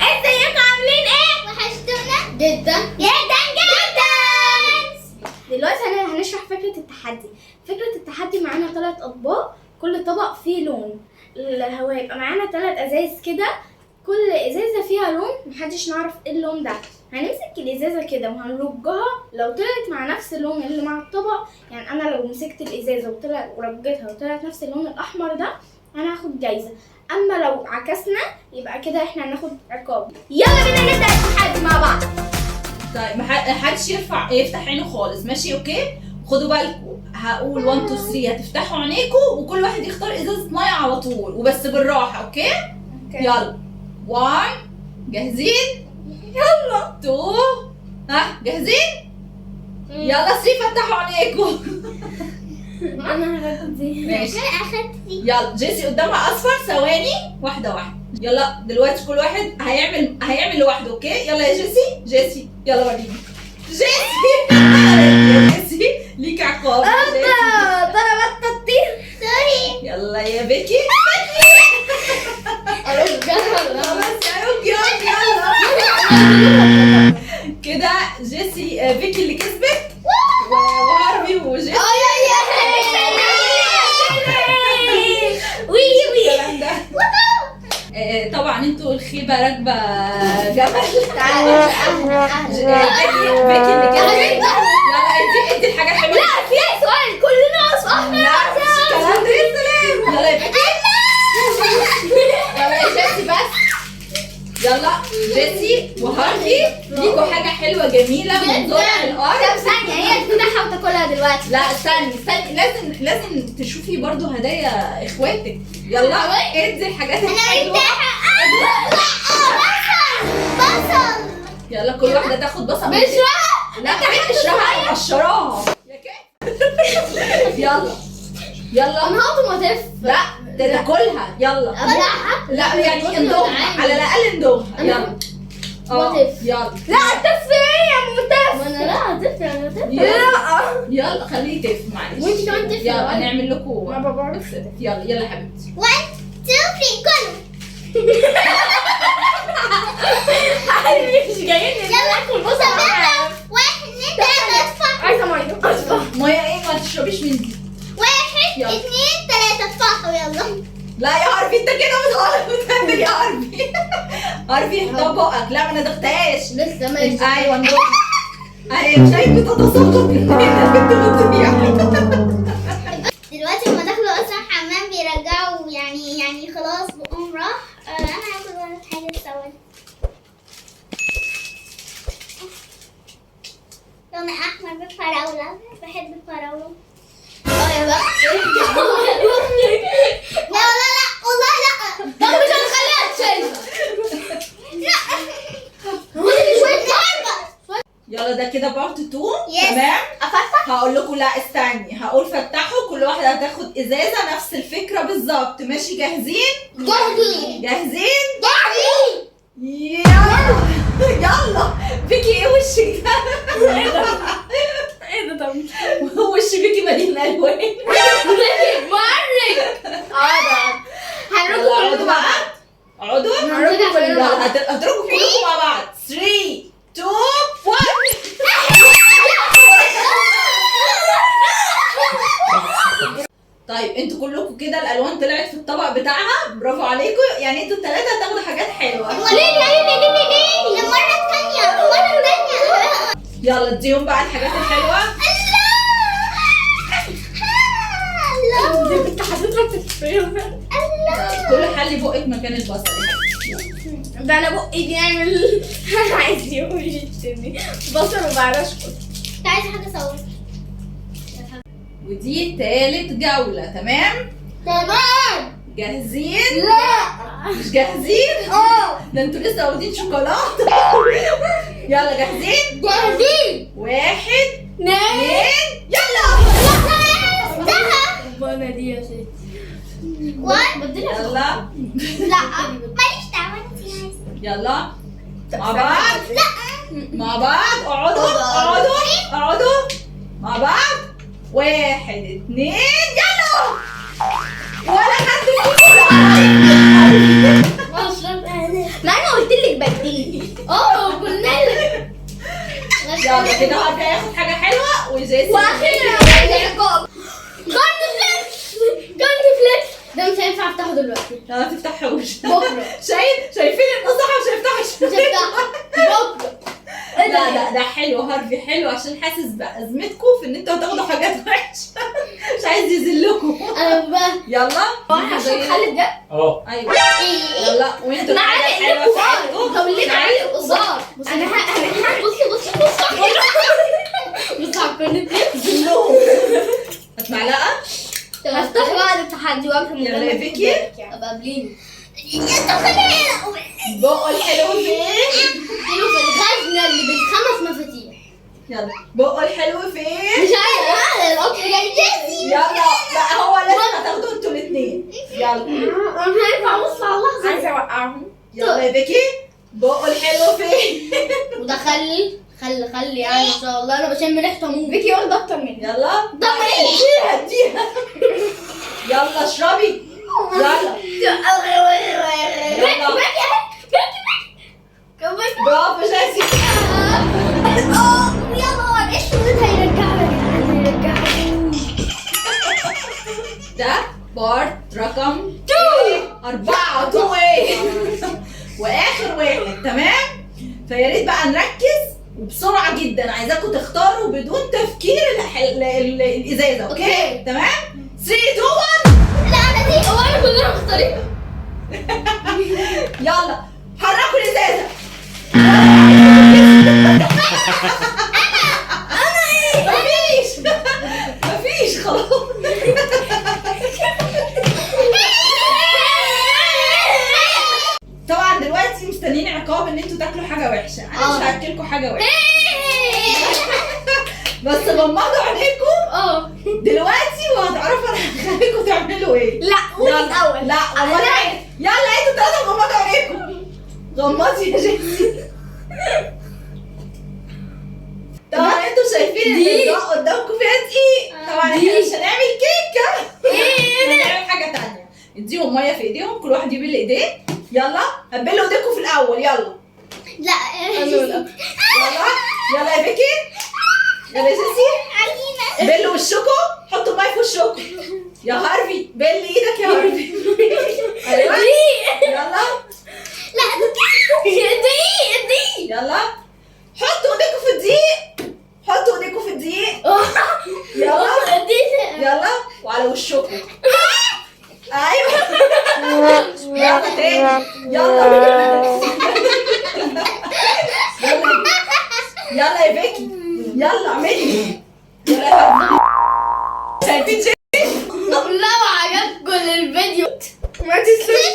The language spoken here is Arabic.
ازيكم عاملين ايه؟ وحشتونا جدا جدا جدا. دلوقتي هنشرح فكرة التحدي. فكرة التحدي معانا 3 اطباق، كل طبق فيه لون. هو هيبقى معانا 3 ازايز كده، كل ازازة فيها لون، محدش نعرف ايه اللون ده. هنمسك الازازة كده وهنرجها، لو طلعت مع نفس اللون اللي مع الطبق، يعني انا لو مسكت الازازة ورجيتها وطلعت نفس اللون الاحمر ده انا هاخد جايزة. اما لو عكسنا يبقى كده احنا هناخد عقاب. يلا بينا نبدأ التحدي مع بعض. طيب محدش يفتح عينه خالص، ماشي؟ اوكي، خدوا بالكم. هقول 1 2 3 هتفتحوا عينيكم وكل واحد يختار ازازه ميه على طول وبس بالراحه. اوكي. يلا 1 جاهزين؟ يلا 2 ها جاهزين؟ يلا 3 فتحوا عينيكم. انا هاخد دي. ماشي، انا اخدت دي. يلا جيسي قدامها اصفر، ثواني واحده واحده. يلا دلوقتي كل واحد هيعمل لوحده. اوكي يلا يا جيسي يلا وريني. جيسي يا جيسي ليك عقاب يا جيسي. ضربت تطير. سوري. يلا يا بيكي. خلاص يا روك، يلا كده جيسي بيكي اللي كسبت وهارفي وجيسي. الكلام ده. طبعا انتوا الخيبه راكبه جبل. بيكي اللي كسبت. يلا ادي الحاجه الحلوه. لا فيها سؤال، كلنا اصحاب. لا مفيش الكلام ده. يا سلام. يلا يا بيكي. يلا يا جيسي بس. يلا جيسي وهارفي ليكوا حاجه حلوه جميله من زرع الارض. طب ثانية، هي تفتحها وتاكلها دلوقتي. لا استني لازم تشوفي برضو هدايا اخواتك. يلا ادي الحاجات الحلوه. بصل. يلا كل واحده تاخد بصل. بشرها. لا تقشرها وقشراها. يا كده. يلا انا هقطم واتف. لا تاكلها. يلا لا يعني اندومها على الاقل اندومها. يلا واتف. يلا لا هتف ايه يا متف؟ انا لا هتف، انا هتف. يلا خليه يتف معلش. وانت كمان تفي. يلا نعمل لكم. ما بعرفش. يلا يا حبيبتي. 1 2 3 كله. مش جايين ناكل بصل. 1 2 3 اطفح. عايزه ميه. ميه ايه؟ ما تشربيش من دي. 1 يلا. 2 3 اطفحوا. يلا. لا يا عربي انت كده مش غلط. يا عربي عربي افتح بقك. لا ما ندختهاش. لسه ما ايوه ندوخ. اهي شايف بتتساقط هنا البنت بتضيع. دلوقتي لما دخلوا اصلا حمام بيرجعوا يعني خلاص بقوم راح. انا هاخد واحد حاجه سوا. لون احمر بالفراوله. بحب الفراوله. يا بخت. لا والله لا. طب مش هنخليها تشيل. يلا ده كده بارت 2. Yes. تمام. افتح. هقول لكم لا استني، هقول فتحوا كل واحده هتاخد ازازه نفس الفكره بالظبط. ماشي جاهزين؟ جاهزين؟ يلا بيكي ايه وشك ده؟ ايه ده؟ طب وش بيكي مليان الوان. معرك. يلا اقعدوا بقى. اقعدوا. هنرجع كلنا. يلا هترجوا كلكم مع بعض. 3 2 1. طيب انتوا كلكم كده الالوان طلعت في الطبق بتاعها، برافو عليكم. يعني انتوا الثلاثه هتاخدوا حاجات حلوه. ليه المره الثانيه. يلا اديهم بقى الحاجات الحلوه. انت حاططها في الفيلم. كل حلي بقك مكان البصل. ده انا بقي بيعمل عايز يقول يشتري بصل وبعدها شوكولاته. انت عايز حاجه صور. ودي تالت جوله. تمام تمام. جاهزين؟ لا. مش جاهزين؟ ده انتوا لسه واخدين شوكولاته. يلا جاهزين؟ 1 2 يلا. وانا دي يا ستي. يلا لا ماليش دعوه انت عايزه. يلا مع بعض. مع بعض. اقعدوا مع بعض. 1 2 يلا. ولا حد فيكم. ما انا قلت لك بديني. كلنا يلا كده هارفي هياخد حاجه حلوه وجيسي واخيرا العقاب. جارد فليكس. ده مش هينفع افتحه دلوقتي. لا ما تفتحوش بكره. شايفين النصيحه مش هيفتحش. مش هفتحه بكره. لا ده حلو، هارفي حلو عشان حاسس بازمتكم في ان انتوا هتاخدوا حاجات وحشه. مش عايز يذلكم. انا بقى يلا عشان خالد ده. ايوه يلا وانتوا معانا الحاجة ايه الحلوة كبار. بتاعتكم. طب ليه معايا قصار؟ انا بصي عقلني ذلهم. هات معلقه. هفتح بعد التحدي واكل يلا يا فيكي. ابقى قابليني. بقه الحلو فين؟ اديله في الخزنه اللي بالخمس مفاتيح. يلا بقه الحلو فين؟ مش عايزه القطر جاي جاهز. يلا بقى هو لازم هتاخدوا انتوا الاثنين. يلا انا مش هينفع ابص على اللحظه. عايزه اوقعهم. يلا يا بيكي بقه الحلو فين؟ وده خلي يعني ان شاء الله انا بشم ريحته موت. بيكي واخده اكتر مني. يلا طب ايه؟ اديها يلا اشربي. يلا يلا برافو جيسي. يلا الاسود هيرجعنا. ده بارت رقم 4 واخر واحد تمام. فيا ريت بقى نركز وبسرعه جدا، عايزاكم تختاروا بدون تفكير الازازه. اوكي تمام. 3 2 1 لا انا دي هو انا كلنا مختارين. يلا حركوا الازازه. مفيش خلاص. طبعا دلوقتي مستنيين عقاب ان انتوا تاكلوا حاجه وحشه. انا مش هاكلكم حاجه وحشه بس غمضوا عينيكم دلوقتي وهتعرفوا انا هخليكم تعملوا ايه. لا قولي الاول. لا يلا انتوا الثلاثه غمضوا عينيكم. غمضي يا جيسي. طبعا انتوا شايفين ان الاضاءه قدامكم فيها دقيق. طبعا احنا مش هنعمل كيكه. هنعمل حاجه تانية. اديهم ميه في ايديهم، كل واحد يبل ايديه. يلا هبلوا ايديكم في الاول. يلا لا يلا يلا يا بيكي. يلا يا جيسي بلوا وشكم. حطوا ميه في وشكم. يا هارفي بل ايدك يا هارفي. ايوه يلا لا دقيق يلا حطوا ايديكم في الدقيق. حطوا ايديكم في الدقيق. يلا يلا وعلى وشكم. ايوه يلا تاني. يلا يلا يا بيكي. يلا اعملي. يلا يا هارفي. شايفين لو عجبكم الفيديو ما تنسوش